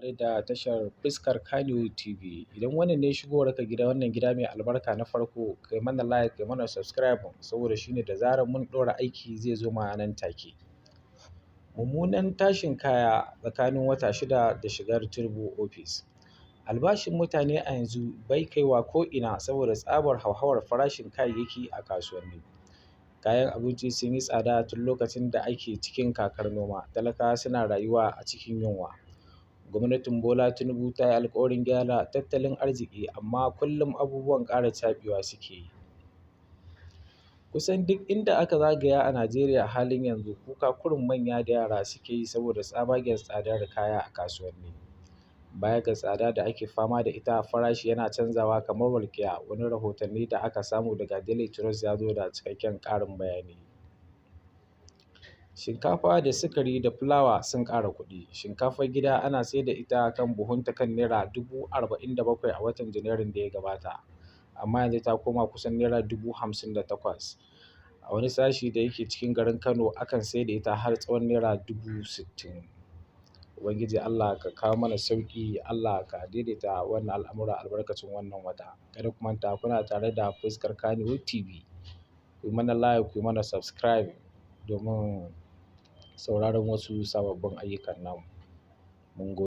tare da tashar fuskar Kannywood TV. Idan wannan ne shigowar ka gida wannan gida mai albarka na farko, kai mana like, kai mana subscribe saboda shine da zarar mun ɗora aiki zai zo ma nan take. Mummunan tashin kaya tsakanin wata shida da shigar Tinubu ofis. Albashin mutane a yanzu bai kaiwa ko'ina saboda tsabar hauhawar farashin kayayyaki a kasuwanni. Kayan abinci sun yi tsada tun lokacin da ake cikin kakar noma, talakawa suna rayuwa a cikin yunwa. Gwamnatin Bola Tinubu ta yi alƙawarin gyara tattalin arziki amma kullum abubuwan ƙara caɓewa suke yi. Kusan duk inda aka zagaya a Najeriya a halin yanzu kuka kurun manya da yara suke yi saboda tsabagen tsadar kaya a kasuwanni. Baya ga tsada da ake fama da ita, farashi yana canzawa kamar walƙiya. Wani rahotanni da aka samu daga Daily Trust ya zo da cikakken ƙarin bayani. Shinkafa da sukari da fulawa sun ƙara kuɗi. Shinkafar gida ana sayar da ita kan buhunta kan Naira 47,000 a watan Janairun da ya gabata, amma yanzu ta koma kusan Naira 58,000. A wani sashi da yake cikin garin Kano akan sayar da ita har tsawon Naira 60,000. Ubangiji Allah ka kawo mana sauƙi, Allah ka daidaita wannan al'amura albarkacin wannan wata. Kada ku manta kuna tare da fuskar Kannywood TV. Ku yi mana like, ku yi mana subscribe domin sauraron wasu sababbin ayyukan namu. Mun gode.